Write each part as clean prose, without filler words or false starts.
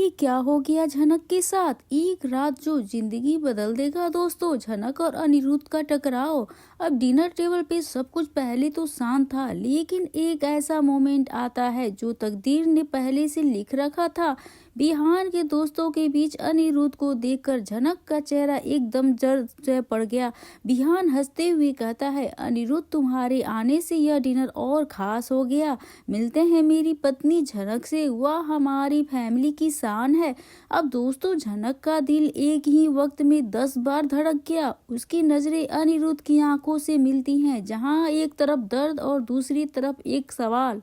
ये क्या हो गया झनक के साथ? एक रात जो जिंदगी बदल देगा दोस्तों। झनक और अनिरुद्ध का टकराव। अब डिनर टेबल पे सब कुछ पहले तो शांत था, लेकिन एक ऐसा मोमेंट आता है जो तकदीर ने पहले से लिख रखा था। बिहान के दोस्तों के बीच अनिरुद्ध को देखकर झनक का चेहरा एकदम जर्द से पड़ गया। बिहान हंसते हुए कहता है, अनिरुद्ध तुम्हारे आने से यह डिनर और खास हो गया। मिलते हैं मेरी पत्नी झनक से, वह हमारी फैमिली की शान है। अब दोस्तों झनक का दिल एक ही वक्त में 10 बार धड़क गया। उसकी नजरें अनिरुद्ध की आंखों से मिलती हैं, जहां एक तरफ दर्द और दूसरी तरफ एक सवाल।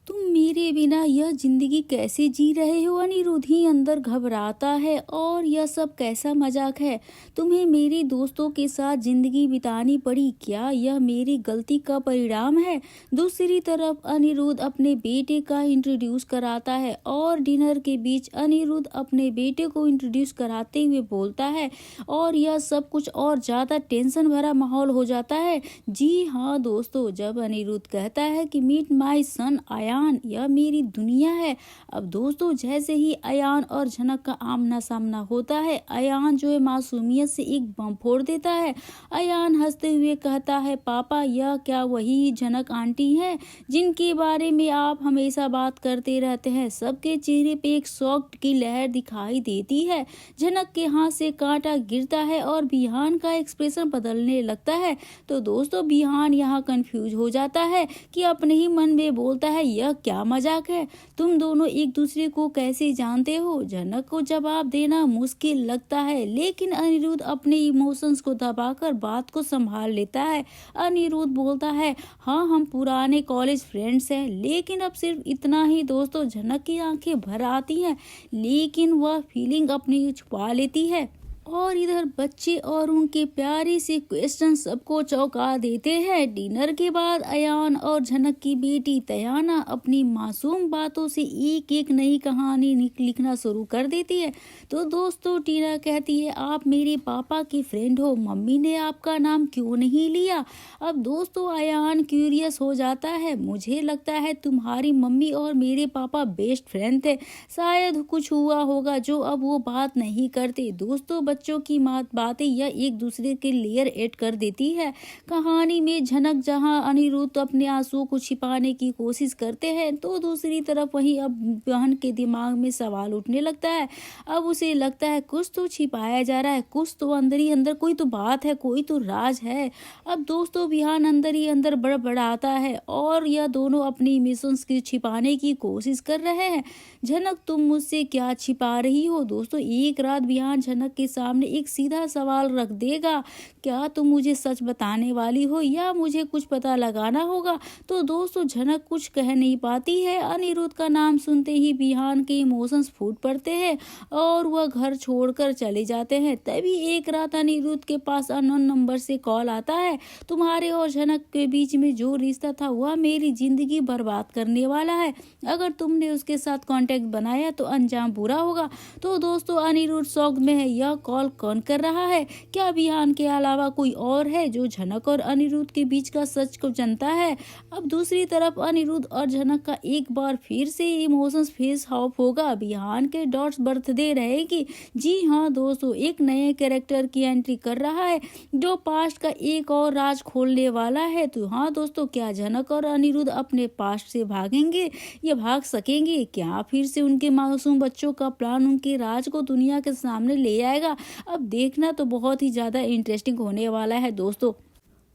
तुम मेरे बिना यह जिंदगी कैसे जी रहे हो? अनिरुद्ध ही अंदर घबराता है। और यह सब कैसा मजाक है? तुम्हें मेरे दोस्तों के साथ जिंदगी बितानी पड़ी, क्या यह मेरी गलती का परिणाम है? दूसरी तरफ अनिरुद्ध अपने बेटे का इंट्रोड्यूस कराता है और डिनर के बीच अनिरुद्ध अपने बेटे को इंट्रोड्यूस कराते हुए बोलता है और यह सब कुछ और ज्यादा टेंशन भरा माहौल हो जाता है। जी हाँ दोस्तों, जब अनिरुद्ध कहता है कि मीट माई सन अयान, यह मेरी दुनिया है। अब दोस्तों जैसे ही अयान और झनक का आमना सामना होता है, अयान जो है मासूमियत से एक बम फोड़ देता है। अयान हंसते हुए कहता है, पापा यह क्या वही झनक आंटी है जिनके बारे में आप हमेशा बात करते रहते हैं? सबके चेहरे पे एक शॉक की लहर दिखाई देती है। झनक के हाथ से कांटा गिरता है और बिहान का एक्सप्रेशन बदलने लगता है। तो दोस्तों बिहान यहाँ कंफ्यूज हो जाता है कि अपने ही मन में बोलता है, यह क्या मजाक है? तुम दोनों एक दूसरे को कैसे जानते हो? झनक को जवाब देना मुश्किल लगता है, लेकिन अनिरुद्ध अपने इमोशंस को दबाकर बात को संभाल लेता है। अनिरुद्ध बोलता है, हाँ हम पुराने कॉलेज फ्रेंड्स हैं। लेकिन अब सिर्फ इतना ही दोस्तों। झनक की आंखें भर आती हैं, लेकिन वह फीलिंग अपनी छुपा लेती है। और इधर बच्चे और उनके प्यारे से क्वेश्चन सबको चौंका देते हैं। डिनर के बाद अयान और झनक की बेटी तयाना अपनी मासूम बातों से एक एक नई कहानी लिखना शुरू कर देती है। तो दोस्तों टीना कहती है, आप मेरे पापा के फ्रेंड हो, मम्मी ने आपका नाम क्यों नहीं लिया? अब दोस्तों अयान क्यूरियस हो जाता है, मुझे लगता है तुम्हारी मम्मी और मेरे पापा बेस्ट फ्रेंड थे, शायद कुछ हुआ होगा जो अब वो बात नहीं करते। दोस्तों बच्चों की बातें यह एक दूसरे के लेयर ऐड कर देती है। कहानी में झनक जहां अनिरुद्ध अपने आंसुओं को छिपाने की कोशिश करते हैं, तो दूसरी तरफ वहीं अब बहन के दिमाग में सवाल उठने लगता है। अब उसे लगता है कुछ तो छिपाया जा रहा है, कुछ तो अंदर ही अंदर कोई तो बात है, कोई तो राज है। अब दोस्तों बिहान अंदर ही अंदर बड़बड़ाता है और यह दोनों अपनी इमोशंस की छिपाने की कोशिश कर रहे हैं। झनक तुम मुझसे क्या छिपा रही हो? दोस्तों एक रात बिहान झनक के सामने एक सीधा सवाल रख देगा, क्या तुम मुझे सच बताने वाली हो या मुझे कुछ पता लगाना होगा? तो दोस्तों झनक कुछ कह नहीं पाती है। अनिरुद्ध का नाम सुनते ही बिहान के इमोशंस फूट पड़ते हैं और वह घर छोड़कर चले जाते हैं। तभी एक रात अनिरुद्ध के पास अननोन नंबर से कॉल आता है, तुम्हारे और झनक के बीच में जो रिश्ता था वह मेरी जिंदगी बर्बाद करने वाला है। अगर तुमने उसके साथ कांटेक्ट बनाया तो अंजाम बुरा होगा। तो दोस्तों अनिरुद्ध शॉक में है, यह कॉल कौन कर रहा है? क्या बिहान के अलावा कोई और है जो झनक और अनिरुद्ध के बीच का सच को जानता है? अब दूसरी तरफ अनिरुद्ध और झनक का एक बार फिर से इमोशंस फेस ऑफ होगा। बिहान के डॉट्स बर्थडे रहेगी। जी हाँ दोस्तों, एक नए कैरेक्टर की एंट्री कर रहा है जो पास्ट का एक और राज खोलने वाला है। तो हाँ दोस्तों, क्या झनक और अनिरुद्ध अपने पास्ट से भागेंगे या भाग सकेंगे? क्या फिर से उनके मासूम बच्चों का प्लान उनके राज को दुनिया के सामने ले आएगा? अब देखना तो बहुत ही ज्यादा इंटरेस्टिंग होने वाला है दोस्तों।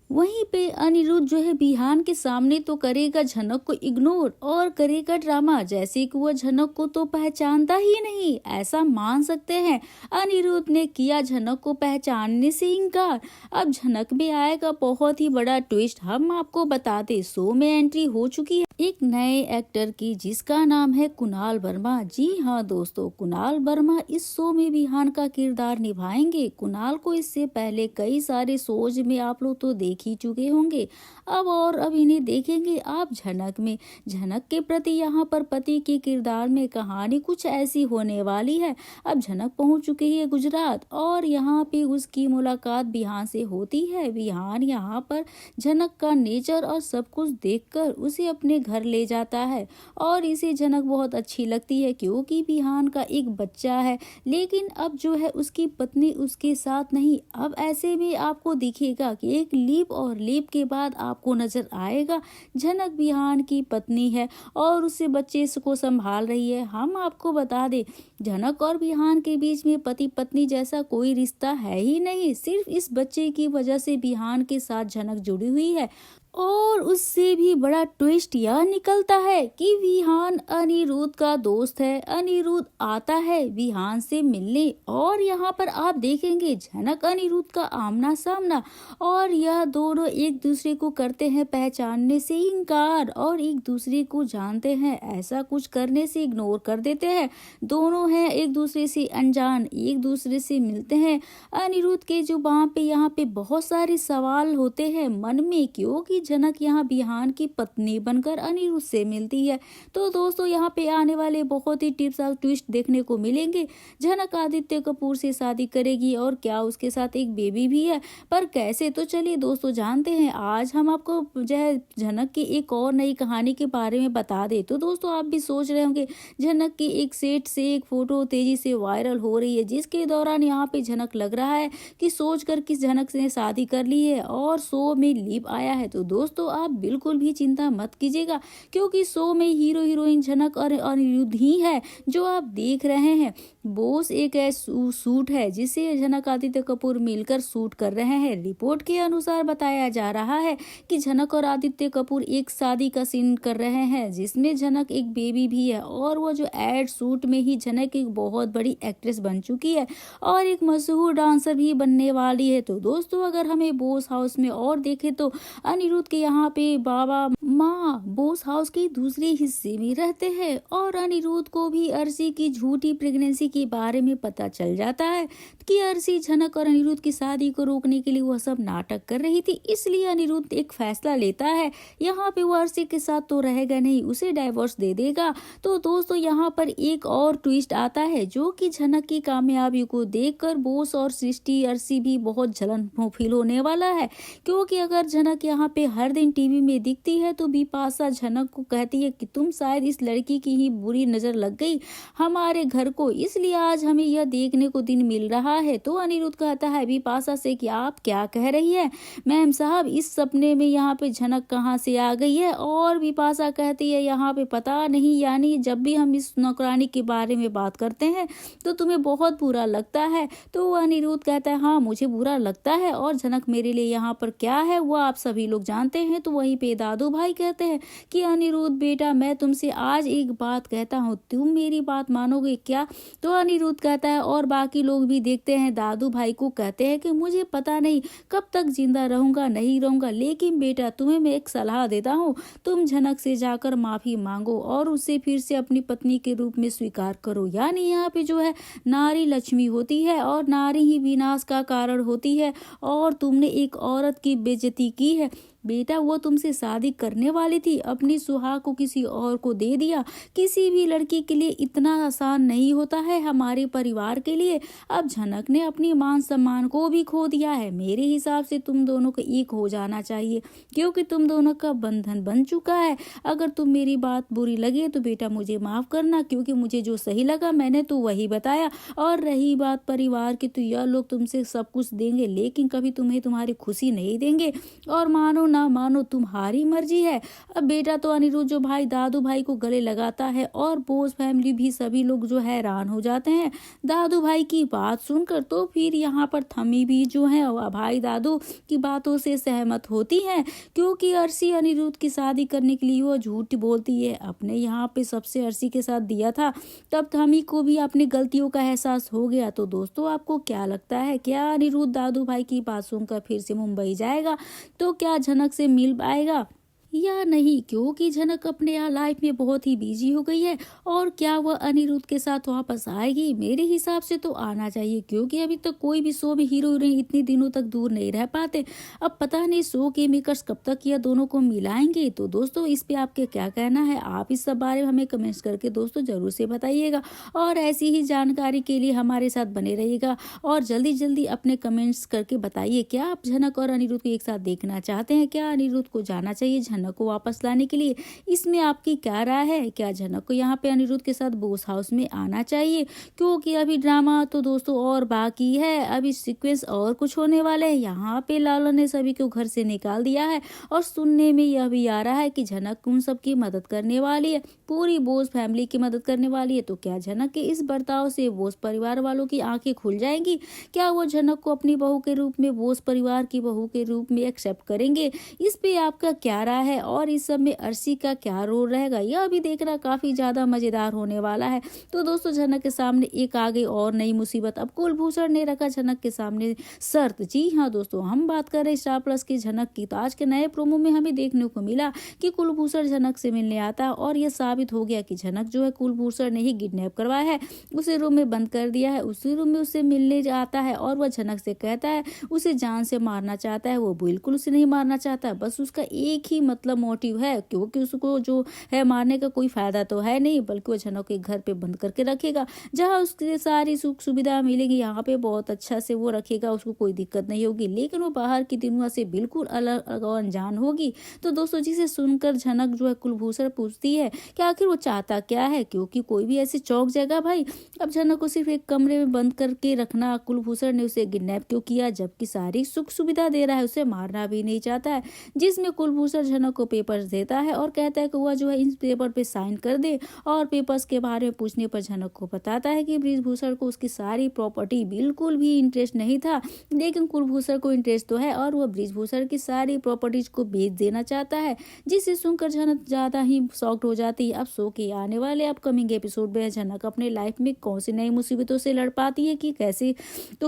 वहीं पे अनिरुद्ध जो है बिहान के सामने तो करेगा झनक को इग्नोर और करेगा ड्रामा जैसे कि वह झनक को तो पहचानता ही नहीं, ऐसा मान सकते हैं। अनिरुद्ध ने किया झनक को पहचानने से इनकार। अब झनक में आएगा बहुत ही बड़ा ट्विस्ट। हम आपको बताते, शो में एंट्री हो चुकी है एक नए एक्टर की जिसका नाम है कुणाल वर्मा। जी हाँ दोस्तों, कुणाल वर्मा इस शो में बिहान का किरदार निभाएंगे। कुणाल को इससे पहले कई सारे शोज में आप लोग तो देख देख ही चुके होंगे। अब इन्हें देखेंगे आप झनक में। झनक के प्रति यहाँ पर पति के किरदार में कहानी कुछ ऐसी होने वाली है। अब झनक पहुंच चुकी है गुजरात और यहाँ पे उसकी मुलाकात बिहान से होती है। बिहान यहाँ पर झनक का नेचर और सब कुछ देखकर उसे अपने घर ले जाता है और इसे झनक बहुत अच्छी लगती है क्योंकि बिहान का एक बच्चा है। लेकिन अब जो है उसकी पत्नी उसके साथ नहीं। अब ऐसे में आपको दिखेगा कि एक लीप और लीप के बाद आपको नजर आएगा झनक बिहान की पत्नी है और उससे बच्चे को संभाल रही है। हम आपको बता दें झनक और बिहान के बीच में पति पत्नी जैसा कोई रिश्ता है ही नहीं। सिर्फ इस बच्चे की वजह से बिहान के साथ झनक जुड़ी हुई है। और उससे भी बड़ा ट्विस्ट यह निकलता है कि बिहान अनिरुद्ध का दोस्त है। अनिरुद्ध आता है बिहान से मिलने और यहाँ पर आप देखेंगे झनक अनिरुद्ध का आमना सामना और यह दोनों एक दूसरे को करते हैं पहचानने से इनकार और एक दूसरे को जानते हैं ऐसा कुछ करने से इग्नोर कर देते हैं। दोनों हैं एक दूसरे से अनजान, एक दूसरे से मिलते हैं। अनिरुद्ध के जो यहाँ पे बहुत सारे सवाल होते हैं मन में क्योंकि झनक यहाँ बिहान की पत्नी बनकर अनिरुद्ध से मिलती है। तो दोस्तों यहाँ पे आने वाले बहुत ही टिप्स और ट्विस्ट देखने को मिलेंगे। झनक आदित्य कपूर से शादी करेगी और क्या उसके साथ एक बेबी भी है, पर कैसे, तो चलिए दोस्तों जानते हैं। आज हम आपको जो है झनक की एक और नई कहानी के बारे में बता दे। तो दोस्तों आप भी सोच रहे होंगे झनक की एक सेट से एक फोटो तेजी से वायरल हो रही है जिसके दौरान यहाँ पे झनक लग रहा है कि सोच कर किस झनक से शादी कर ली है और शो में लीप आया है। तो दोस्तों आप बिल्कुल भी चिंता मत कीजिएगा क्योंकि शो में हीरो हीरोइन झनक और अनिरुद्ध ही है जो आप देख रहे हैं। बोस एक सूट है जिसे झनक आदित्य कपूर मिलकर शूट कर रहे हैं। रिपोर्ट के अनुसार बताया जा रहा है कि झनक और आदित्य कपूर एक शादी का सीन कर रहे हैं जिसमें झनक एक बेबी भी है और वो जो एड शूट में ही झनक एक बहुत बड़ी एक्ट्रेस बन चुकी है और एक मशहूर डांसर भी बनने वाली है। तो दोस्तों अगर हमें बोस हाउस में और देखें तो अनिरुद्ध के यहाँ पे बाबा माँ बोस हाउस के दूसरे हिस्से में रहते हैं और अनिरुद्ध को भी अर्शी की झूठी प्रेगनेंसी के बारे में पता चल जाता है कि अर्शी झनक और अनिरुद्ध की शादी को रोकने के लिए वह सब नाटक कर रही थी। इसलिए अनिरुद्ध एक फैसला लेता है यहाँ पे वो अर्शी के साथ तो रहेगा नहीं, उसे डाइवोर्स दे देगा। तो दोस्तों यहाँ पर एक और ट्विस्ट आता है जो कि झनक की कामयाबी को देखकर बोस और सृष्टि अर्शी भी बहुत जलन फील होने वाला है क्योंकि अगर झनक यहाँ पे हर दिन टीवी में दिखती है तो बिपाशा झनक को कहती है कि तुम शायद इस लड़की की ही बुरी नजर लग गई हमारे घर को, इसलिए आज हमें यह देखने को दिन मिल रहा है। तो अनिरुद्ध कहता है बिपाशा से कि आप क्या कह रही है मैम साहब, इस सपने में यहाँ पे झनक कहाँ से आ गई है। और बिपाशा कहती है यहाँ पे पता नहीं, यानी जब भी हम इस नौकरानी के बारे में बात करते हैं तो तुम्हें बहुत बुरा लगता है। तो अनिरुद्ध कहता है हाँ मुझे बुरा लगता है और झनक मेरे लिए यहाँ पर क्या है वो आप सभी लोग जानते हैं। तो वहीं पे दादू भाई कहते हैं कि अनिरुद्ध बेटा मैं तुमसे आज एक बात कहता हूँ, तुम मेरी बात मानोगे क्या। तो अनिरुद्ध कहता है और बाकी लोग भी देखते हैं दादू भाई को कहते हैं कि मुझे पता नहीं कब तक जिंदा रहूंगा नहीं रहूंगा, लेकिन बेटा तुम्हें मैं एक सलाह देता हूँ, तुम झनक से जाकर माफी मांगो और उसे फिर से अपनी पत्नी के रूप में स्वीकार करो। यानी यहाँ पे जो है नारी लक्ष्मी होती है और नारी ही विनाश का कारण होती है और तुमने एक औरत की बेइज्जती की है बेटा, वो तुमसे शादी करने वाली थी, अपनी सुहाग को किसी और को दे दिया। किसी भी लड़की के लिए इतना आसान नहीं होता है, हमारे परिवार के लिए अब झनक ने अपनी मान सम्मान को भी खो दिया है। मेरे हिसाब से तुम दोनों को एक हो जाना चाहिए क्योंकि तुम दोनों का बंधन बन चुका है। अगर तुम मेरी बात बुरी लगे तो बेटा मुझे माफ करना क्योंकि मुझे जो सही लगा मैंने तो वही बताया। और रही बात परिवार की, तो यह लोग तुमसे सब कुछ देंगे लेकिन कभी तुम्हें तुम्हारी खुशी नहीं देंगे और मानो ना मानो तुम्हारी मर्जी है। अब बेटा तो अनिरुद्ध जो भाई दादू भाई को गले लगाता है और बोस फैमिली भी सभी लोग जो हैरान हो जाते हैं दादू भाई की बात सुनकर। तो फिर यहाँ पर थमी भी जो है भाई दादू की बातों से सहमत होती हैं क्योंकि अर्शी अनिरुद्ध की शादी करने के लिए वो झूठ बोलती है। अपने यहाँ पे सबसे अर्शी के साथ दिया था तब थमी को भी अपनी गलतियों का एहसास हो गया। तो दोस्तों आपको क्या लगता है, क्या अनिरुद्ध दादू भाई की बात सुनकर फिर से मुंबई जाएगा तो क्या झनक से मिल पाएगा। या नहीं, क्योंकि झनक अपने यहाँ लाइफ में बहुत ही बिजी हो गई है। और क्या वह अनिरुद्ध के साथ वापस आएगी? मेरे हिसाब से तो आना चाहिए, क्योंकि अभी तक कोई भी शो में हीरो हीरोइन इतने दिनों तक दूर नहीं रह पाते। अब पता नहीं शो के मेकर्स कब तक यह दोनों को मिलाएंगे। तो दोस्तों, इस पे आपके क्या कहना है? आप इस सब बारे में हमें कमेंट्स करके दोस्तों जरूर से बताइएगा। और ऐसी ही जानकारी के लिए हमारे साथ बने रहिएगा और जल्दी जल्दी अपने कमेंट्स करके बताइए, क्या आप झनक और अनिरुद्ध को एक साथ देखना चाहते हैं? क्या अनिरुद्ध को जाना चाहिए झनक को वापस लाने के लिए? इसमें आपकी क्या राय है? क्या झनक को यहाँ पे अनिरुद्ध के साथ बोस हाउस में आना चाहिए? क्योंकि अभी ड्रामा तो दोस्तों और बाकी है, अभी सीक्वेंस और कुछ होने वाले हैं। यहाँ पे लाला ने सभी को घर से निकाल दिया है और सुनने में यह भी आ रहा है कि झनक उन सबकी मदद करने वाली है, पूरी बोस फैमिली की मदद करने वाली है। तो क्या झनक के इस बर्ताव से बोस परिवार वालों की आंखें खुल जाएंगी? क्या वो झनक को अपनी बहू के रूप में, बोस परिवार की बहू के रूप में एक्सेप्ट करेंगे? इस पे आपका क्या राय है? और इस सब में अर्शी का क्या रोल रहेगा, यह भी देखना काफी ज्यादा मजेदार होने वाला है। तो दोस्तों, झनक के सामने एक आ गई और नई मुसीबत। अब कुलभूषण ने रखा झनक के सामने शर्त। जी हाँ दोस्तों, हम बात कर रहे स्टार प्लस की झनक की। तो आज के नए प्रोमो में हमें देखने को मिला कि कुलभूषण झनक से मिलने आता है और यह साबित हो गया कि झनक जो है कुलभूषण ने ही किडनैप करवाया है, उसे रूम में बंद कर दिया है। उसी रूम में उससे मिलने आता है और वह झनक से कहता है, उसे जान से मारना चाहता है। वो बिल्कुल उसे नहीं मारना चाहता, बस उसका एक ही मतलब मोटिव है, क्योंकि उसको जो है मारने का कोई फायदा तो है नहीं, बल्कि वो झनक के घर पे बंद करके रखेगा, जहाँ उसके सारी सुख सुविधा मिलेगी। यहाँ पे बहुत अच्छा से वो रखेगा, उसको कोई दिक्कत नहीं होगी। लेकिन वो बाहर की दुनिया से बिल्कुल अलग और अनजान होगी। तो दोस्तों, जिसे सुनकर झनक जो है कुलभूषण पूछती है कि आखिर वो चाहता क्या है, क्योंकि कोई भी ऐसी चौक जगह भाई। अब झनक को सिर्फ एक कमरे में बंद करके रखना, कुलभूषण ने उसे किडनैप क्यों किया, जबकि सारी सुख सुविधा दे रहा है, उसे मारना भी नहीं चाहता है। जिसमें कुलभूषण झनक को पेपर्स देता है और कहता है कि वह जो है इन पेपर पे साइन कर दे। और पेपर्स के बारे में पूछने पर झनक को बताता है कि बृजभूषण को उसकी सारी प्रॉपर्टी बिल्कुल भी इंटरेस्ट नहीं था, लेकिन कुलभूषण को इंटरेस्ट तो है और वह बृजभूषण की सारी प्रॉपर्टीज को बेच देना चाहता है। जिसे सुनकर झनक ज्यादा ही शॉक्ड हो जाती है। अब शो के आने वाले अपकमिंग एपिसोड में झनक अपने लाइफ में कौन सी नई मुसीबतों से लड़ पाती है, कि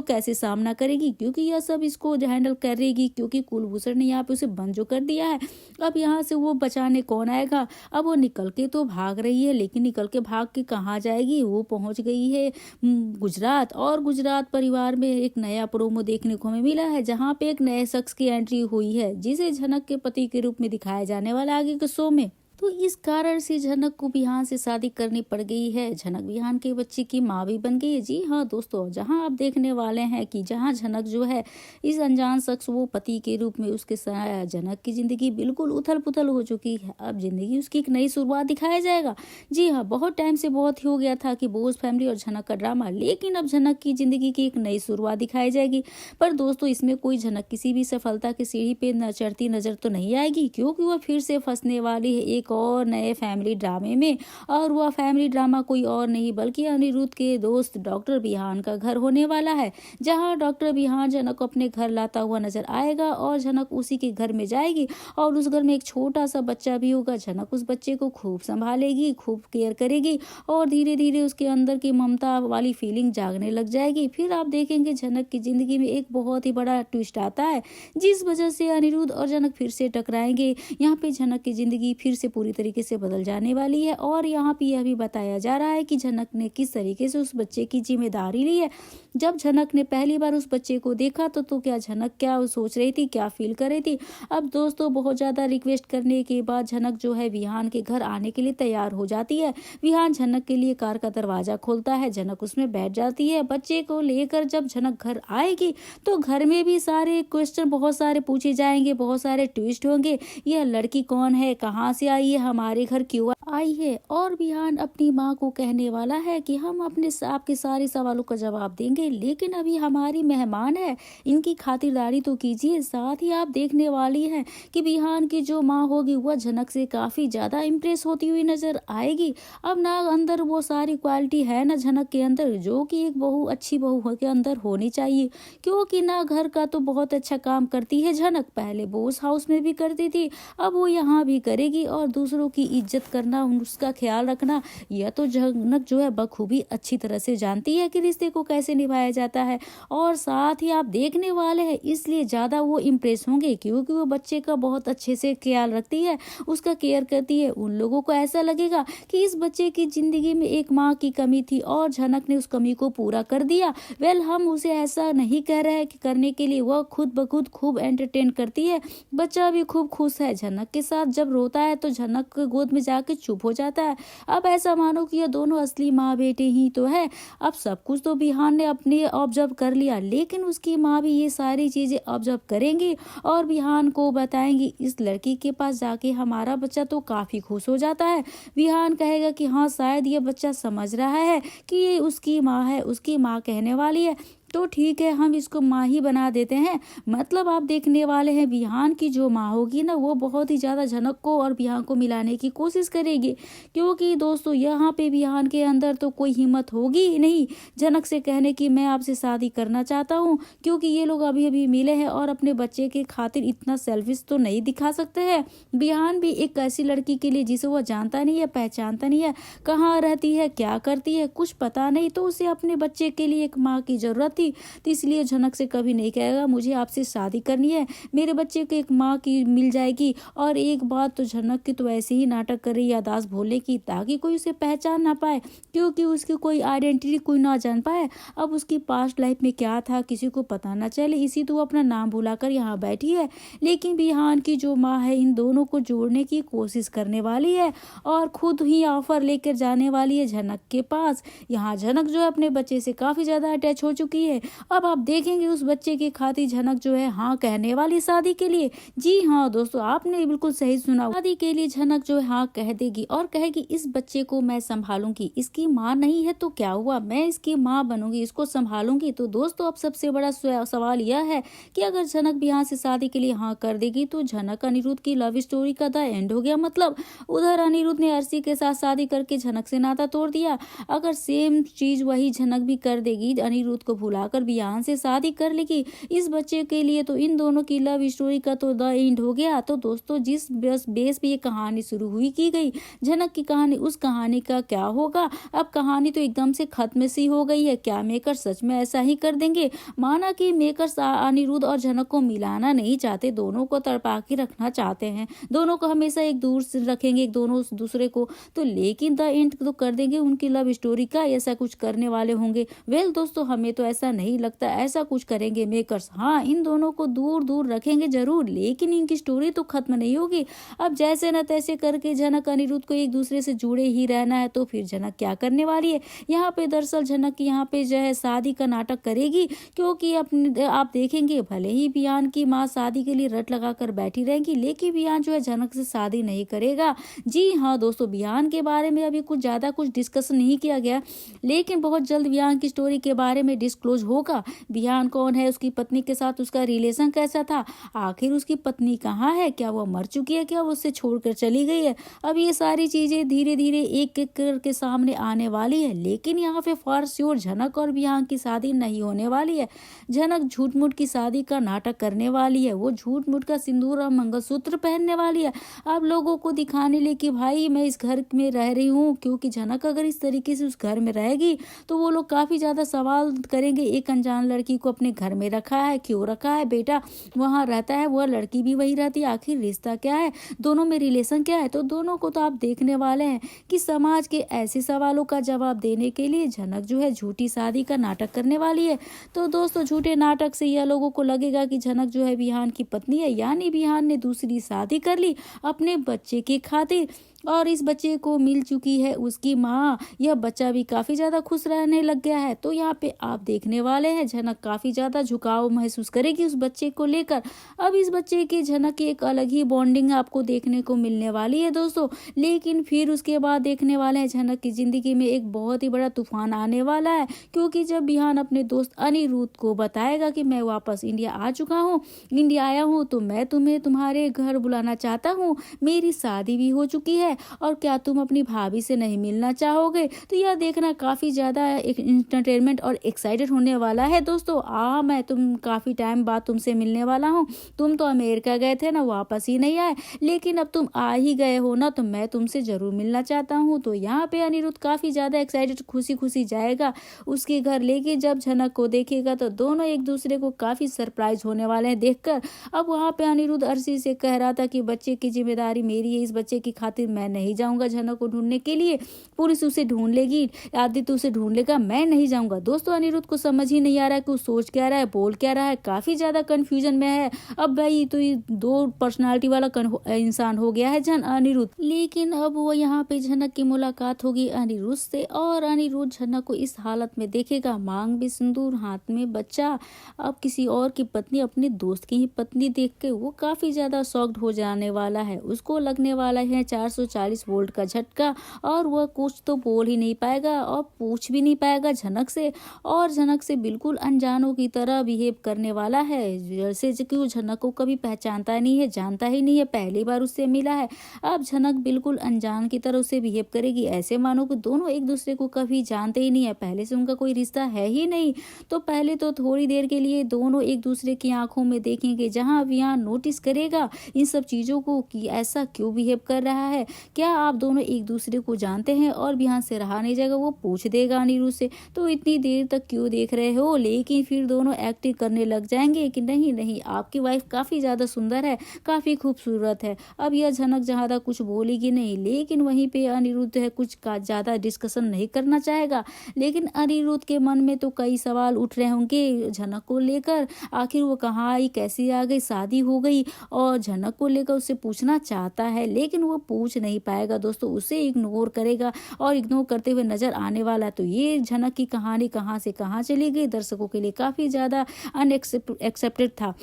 कैसे सामना करेगी, क्योंकि यह सब इसको हैंडल करेगी, क्योंकि कुलभूषण ने यहाँ पे उसे बंद जो कर दिया है। अब यहाँ से वो बचाने कौन आएगा? अब वो निकल के तो भाग रही है, लेकिन निकल के भाग के कहाँ जाएगी? वो पहुंच गई है गुजरात। और गुजरात परिवार में एक नया प्रोमो देखने को हमें मिला है, जहाँ पे एक नए शख्स की एंट्री हुई है, जिसे झनक के पति के रूप में दिखाया जाने वाला आगे के शो में। तो इस कारण से झनक को बिहान से शादी करनी पड़ गई है। झनक बिहान के बच्चे की माँ भी बन गई है। जी हाँ दोस्तों, जहाँ आप देखने वाले हैं कि जहाँ झनक जो है इस अनजान शख्स वो पति के रूप में उसके साथ, झनक की जिंदगी बिल्कुल उथल पुथल हो चुकी है। अब जिंदगी उसकी एक नई शुरुआत दिखाया जाएगा। जी हाँ, बहुत टाइम से बहुत हो गया था कि बोस फैमिली और झनक का ड्रामा, लेकिन अब झनक की जिंदगी की एक नई शुरुआत दिखाई जाएगी। पर दोस्तों, इसमें कोई झनक किसी भी सफलता की सीढ़ी पे चढ़ती नजर तो नहीं आएगी, क्योंकि वह फिर से फंसने वाली है एक और नए फैमिली ड्रामे में। और वह फैमिली ड्रामा कोई और नहीं बल्कि अनिरुद्ध के दोस्त डॉक्टर बिहान का घर होने वाला है, जहां डॉक्टर बिहान झनक को अपने घर लाता हुआ नजर आएगा और झनक उसी के घर में जाएगी। और उस घर में एक छोटा सा बच्चा भी होगा। झनक उस बच्चे को खूब संभालेगी, खूब केयर करेगी और धीरे धीरे उसके अंदर की ममता वाली फीलिंग जागने लग जाएगी। फिर आप देखेंगे झनक की जिंदगी में एक बहुत ही बड़ा ट्विस्ट आता है, जिस वजह से अनिरुद्ध और झनक फिर से टकराएंगे। यहाँ पे झनक की जिंदगी फिर से पूरी तरीके से बदल जाने वाली है। और यहाँ पे यह भी बताया जा रहा है कि झनक ने किस तरीके से उस बच्चे की जिम्मेदारी ली है। जब झनक ने पहली बार उस बच्चे को देखा तो क्या झनक क्या सोच रही थी, क्या फील कर रही थी? अब दोस्तों, बहुत ज्यादा रिक्वेस्ट करने के बाद झनक जो है विहान के घर आने के लिए तैयार हो जाती है। विहान झनक के लिए कार का दरवाजा खोलता है, झनक उसमें बैठ जाती है। बच्चे को लेकर जब झनक घर आएगी तो घर में भी सारे क्वेश्चन बहुत सारे पूछे जाएंगे, बहुत सारे ट्विस्ट होंगे। यह लड़की कौन है, कहाँ से आई है, हमारे घर क्यों आई है? और विहान अपनी माँ को कहने वाला है कि हम अपने आपके सारे सवालों का जवाब देंगे, लेकिन अभी हमारी मेहमान है, इनकी खातिरदारी तो कीजिए। साथ ही आप देखने वाली हैं कि विहान की जो माँ होगी वह झनक से काफी ज्यादा इम्प्रेस होती हुई नजर आएगी। अब ना अंदर वो सारी क्वालिटी है ना झनक के अंदर, जो कि एक अच्छी बहू के अंदर होनी चाहिए, क्योंकि ना घर का तो बहुत अच्छा काम करती है झनक, पहले बोस हाउस में भी करती थी, अब वो यहाँ भी करेगी। और दूसरों की इज्जत करना, उसका ख्याल रखना, यह तो झनक जो है बखूबी अच्छी तरह से जानती है कि रिश्ते को कैसे निभाया जाता है। और साथ ही आप देखने वाले हैं इसलिए ज़्यादा वो इम्प्रेस होंगे, क्योंकि वो बच्चे का बहुत अच्छे से ख्याल रखती है, उसका केयर करती है। उन लोगों को ऐसा लगेगा कि इस बच्चे की ज़िंदगी में एक माँ की कमी थी और झनक ने उस कमी को पूरा कर दिया। हम उसे ऐसा नहीं कह रहे हैं कि करने के लिए वह खुद ब खुद खूब एंटरटेन करती है। बच्चा भी खूब खुश है झनक के साथ। जब रोता है तो झनक गोद में जाके चुप हो जाता है। अब ऐसा मानो कि ये दोनों असली माँ बेटे ही तो है। अब सब कुछ तो बिहान ने अपने ऑब्जर्व कर लिया, लेकिन उसकी माँ भी ये सारी चीजें ऑब्जर्व करेंगी और बिहान को बताएंगी। इस लड़की के पास जाके हमारा बच्चा तो काफी खुश हो जाता है। बिहान कहेगा कि हाँ, शायद ये बच्चा समझ रहा है कि ये उसकी माँ है, उसकी माँ कहने वाली है, तो ठीक है, हम इसको माँ ही बना देते हैं। मतलब आप देखने वाले हैं बिहान की जो माँ होगी ना, वो बहुत ही ज़्यादा झनक को और बिहान को मिलाने की कोशिश करेगी, क्योंकि दोस्तों यहाँ पे बिहान के अंदर तो कोई हिम्मत होगी ही नहीं झनक से कहने की मैं आपसे शादी करना चाहता हूँ, क्योंकि ये लोग अभी अभी मिले हैं और अपने बच्चे के खातिर इतना सेल्फिश तो नहीं दिखा सकते हैं। बिहान भी एक ऐसी लड़की के लिए जिसे वह जानता नहीं है, पहचानता नहीं है, कहाँ रहती है, क्या करती है, कुछ पता नहीं, तो उसे अपने बच्चे के लिए एक माँ की जरूरत थी। तो इसलिए झनक से कभी नहीं कहेगा मुझे आपसे शादी करनी है, मेरे बच्चे को एक माँ की मिल जाएगी। और एक बात तो झनक की तो ऐसे ही नाटक कर रही यादाश्त भूलने की, ताकि कोई उसे पहचान ना पाए, क्योंकि उसकी कोई आइडेंटिटी कोई ना जान पाए। अब उसकी पास्ट लाइफ में क्या था किसी को पता ना चले, इसी तो अपना नाम भुलाकर यहाँ बैठी है। लेकिन बिहान की जो माँ है इन दोनों को जोड़ने की कोशिश करने वाली है और खुद ही ऑफर लेकर जाने वाली है झनक के पास। यहाँ झनक जो है अपने बच्चे से काफी ज्यादा अटैच हो चुकी है। अब आप देखेंगे उस बच्चे की खातिर झनक जो है हाँ कहने वाली शादी के लिए। जी हाँ दोस्तों, आपने बिल्कुल सही सुना, शादी के लिए झनक जो है हाँ कह देगी और कहेगी इस बच्चे को मैं संभालूंगी, इसकी माँ नहीं है तो क्या हुआ, मैं इसकी माँ बनूंगी, इसको संभालूंगी। तो दोस्तों अब सबसे बड़ा सवाल यह है कि अगर झनक भी यहाँ से शादी के लिए हाँ कर देगी तो झनक अनिरुद्ध की लव स्टोरी का द एंड हो गया। मतलब उधर अनिरुद्ध ने अर्शी के साथ शादी करके झनक से नाता तोड़ दिया। अगर सेम चीज वही झनक भी कर देगी, अनिरुद्ध को भुलाकर बिहान से शादी कर लेगी इस बच्चे के लिए, तो इन दोनों की लव स्टोरी का तो द एंड हो गया। तो दोस्तों जिस बेस पे ये कहानी शुरू हुई की गई झनक की कहानी, उस कहानी का क्या होगा? अब कहानी तो एकदम से खत्म सी हो गई है। क्या मेकर सच में ऐसा ही कर देंगे? माना कि मेकर्स अनिरुद्ध और झनक को मिलाना नहीं चाहते, दोनों को तड़पा के रखना चाहते हैं, दोनों को हमेशा एक दूर से रखेंगे एक दोनों दूसरे को, तो लेकिन द एंड तो कर देंगे उनकी लव स्टोरी का, ऐसा कुछ करने वाले होंगे? दोस्तों हमें तो ऐसा नहीं लगता ऐसा कुछ करेंगे मेकर्स। हाँ, इन दोनों को दूर दूर रखेंगे जरूर, लेकिन इनकी स्टोरी तो खत्म नहीं होगी। अब जैसे न तैसे करके झनक अनिरुद्ध को एक दूसरे से जुड़े ही रहना है। तो फिर झनक क्या करने वाली है यहाँ पे? दरअसल झनक यहाँ पे जो है शादी का नाटक करेगी, क्योंकि अपने आप देखेंगे भले ही बिहान की माँ शादी के लिए रट लगा कर बैठी रहेगी, लेकिन बिहान जो है झनक से शादी नहीं करेगा। जी हाँ दोस्तों, बिहान के बारे में अभी कुछ ज्यादा कुछ डिस्कस नहीं किया गया, लेकिन बहुत जल्द बिहान की स्टोरी के बारे में डिस्क्लोज होगा। बिहान कौन है, उसकी पत्नी के साथ उसका रिलेशन कैसा था, आखिर उसकी पत्नी कहाँ है, क्या वो मर चुकी है, क्या वो उससे छोड़कर चली गई है? अब ये सारी चीजें धीरे धीरे एक एक करके सामने आने वाली है। लेकिन यहाँ पे फॉर श्योर झनक और बिहान की शादी नहीं होने वाली है। झनक झूठ मूठ की शादी का नाटक करने वाली है, वो झूठ मूठ का सिंदूर और मंगलसूत्र पहनने वाली है, अब लोगों को दिखाने लिए कि भाई मैं इस घर में रह रही हूँ। क्योंकि झनक अगर इस तरीके से उस घर में रहेगी तो वो लोग काफी ज्यादा सवाल करेंगे, एक अनजान लड़की को अपने घर में रखा है, क्यों रखा है, बेटा वहां रहता है, वह लड़की भी वही रहती है, आखिर रिश्ता क्या है, दोनों में रिलेशन क्या है? तो दोनों को तो आप देखने वाले हैं कि समाज के ऐसे सवालों का जवाब देने के लिए झनक जो है झूठी शादी का नाटक करने वाली है। तो दोस्तों झूठे नाटक से यह लोगों को लगेगा कि झनक जो है बिहान की पत्नी है, यानी बिहान ने दूसरी शादी कर ली अपने बच्चे की खातिर और इस बच्चे को मिल चुकी है उसकी माँ। यह बच्चा भी काफी ज्यादा खुश रहने लग गया है। तो यहाँ पे आप देखने वाले हैं झनक काफी ज्यादा झुकाव महसूस करेगी उस बच्चे को लेकर। अब इस बच्चे की झनक की एक अलग ही बॉन्डिंग आपको देखने को मिलने वाली है दोस्तों। लेकिन फिर उसके बाद देखने वाले हैं झनक की जिंदगी में एक बहुत ही बड़ा तूफान आने वाला है, क्योंकि जब बिहान अपने दोस्त अनिरुद्ध को बताएगा कि मैं वापस इंडिया आ चुका हूँ, इंडिया आया हूँ, तो मैं तुम्हें तुम्हारे घर बुलाना चाहता हूँ, मेरी शादी भी हो चुकी है है और क्या तुम अपनी भाभी से नहीं मिलना चाहोगे। तो यह देखना काफ़ी ज़्यादा एक इंटरटेनमेंट और एक्साइटेड होने वाला है दोस्तों। मैं तुम काफ़ी टाइम बाद तुमसे मिलने वाला हूँ। तुम तो अमेरिका गए थे ना, वापस ही नहीं आए, लेकिन अब तुम आ ही गए हो ना, तो मैं तुमसे ज़रूर मिलना चाहता हूँ। तो यहाँ पे अनिरुद्ध काफ़ी ज़्यादा एक्साइटेड खुशी खुशी जाएगा उसके घर, लेके जब झनक को देखेगा तो दोनों एक दूसरे को काफ़ी सरप्राइज होने वाले हैं देखकर। अब वहाँ पे अनिरुद्ध अर्शी से कह रहा था कि बच्चे की जिम्मेदारी मेरी है, इस बच्चे की खातिर मैं नहीं जाऊँगा झनक को ढूंढने के लिए, पुलिस उसे ढूंढ लेगी, आदित्य उसे ढूंढ लेगा, मैं नहीं जाऊँगा। दोस्तों अनिरुद्ध को समझ ही नहीं आ रहा है कि वो सोच क्या रहा है, बोल क्या रहा है, काफ़ी ज़्यादा कन्फ्यूजन में है। अब भाई तो ये दो पर्सनालिटी वाला इंसान हो गया है अनिरुद्ध। लेकिन अब वो यहाँ पे झनक की मुलाकात होगी अनिरुद्ध से और अनिरुद्ध झनक को इस हालत में देखेगा, मांग में सिंदूर, हाथ में बच्चा, अब किसी और की पत्नी, अपने दोस्त की ही पत्नी देख के वो काफ़ी ज़्यादा शॉक्ड हो जाने वाला है। उसको लगने वाला है 440 वोल्ट का झटका और वह कुछ तो बोल ही नहीं पाएगा और पूछ भी नहीं पाएगा झनक से, और झनक से बिल्कुल अनजानों की तरह बिहेव करने वाला है, जैसे कि वो झनक को कभी पहचानता नहीं है, जानता ही नहीं है, पहली बार उससे मिला है। अब झनक बिल्कुल अनजान की तरह उससे बिहेव करेगी, ऐसे मानो कि दोनों एक दूसरे को कभी जानते ही नहीं है, पहले से उनका कोई रिश्ता है ही नहीं। तो पहले तो थोड़ी देर के लिए दोनों एक दूसरे की आंखों में देखेंगे, जहां अब यहाँ नोटिस करेगा इन सब चीज़ों को कि ऐसा क्यों बिहेव कर रहा है, क्या आप दोनों एक दूसरे को जानते हैं, और भी यहाँ से रहा नहीं जाएगा, वो पूछ देगा अनिरुद्ध से तो इतनी देर तक क्यों देख रहे हो। लेकिन फिर दोनों एक्टिंग करने लग जाएंगे कि नहीं नहीं, आपकी वाइफ काफ़ी ज़्यादा सुंदर है, काफ़ी खूबसूरत है। अब यह झनक ज़्यादा कुछ बोलेगी नहीं, लेकिन वहीं पे अनिरुद्ध है कुछ का ज़्यादा डिस्कशन नहीं करना चाहेगा। लेकिन अनिरुद्ध के मन में तो कई सवाल उठ रहे होंगे झनक को लेकर, आखिर वो कहाँ आई, कैसी आ गई, शादी हो गई, और झनक को लेकर उससे पूछना चाहता है लेकिन वो पूछ नहीं पाएगा दोस्तों, उसे इग्नोर करेगा और इग्नोर करते हुए नजर आने वाला है। तो ये झनक की कहानी कहाँ से कहाँ चली गई, दर्शकों के लिए काफ़ी ज़्यादा अनएक्सेप्टेड था।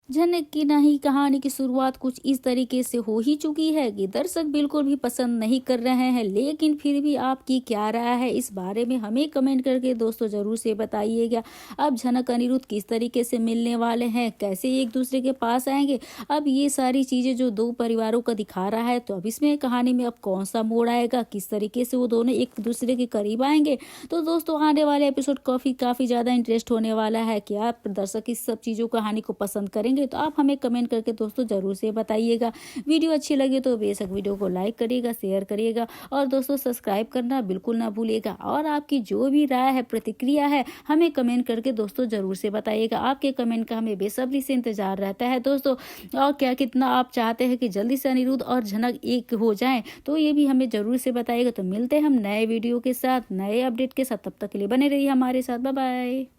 झनक की नई कहानी की शुरुआत कुछ इस तरीके से हो ही चुकी है कि दर्शक बिल्कुल भी पसंद नहीं कर रहे हैं, लेकिन फिर भी आपकी क्या राय है इस बारे में हमें कमेंट करके दोस्तों जरूर से बताइएगा। अब झनक अनिरुद्ध किस तरीके से मिलने वाले हैं, कैसे एक दूसरे के पास आएंगे, अब ये सारी चीजें जो दो परिवारों का दिखा रहा है, तो अब इसमें कहानी में अब कौन सा मोड़ आएगा, किस तरीके से वो दोनों एक दूसरे के करीब आएंगे। तो दोस्तों आने वाले एपिसोड काफी ज्यादा इंटरेस्ट होने वाला है कि आप दर्शक इस सब चीजों कहानी को पसंद करेंगे, तो आप हमें कमेंट करके दोस्तों जरूर से बताइएगा। वीडियो अच्छी लगे तो बेशक वीडियो को लाइक करिएगा, शेयर करिएगा और दोस्तों सब्सक्राइब करना बिल्कुल ना भूलिएगा। और आपकी जो भी राय है, प्रतिक्रिया है, हमें कमेंट करके दोस्तों जरूर से बताइएगा। आपके कमेंट का हमें बेसब्री से इंतजार रहता है दोस्तों, और क्या कितना आप चाहते हैं कि जल्दी से अनिरुद्ध और झनक एक हो जाएं, तो ये भी हमें जरूर से बताइएगा। तो मिलते हैं हम नए वीडियो के साथ, नए अपडेट के साथ, तब तक के लिए बने रहिए हमारे साथ। Bye bye.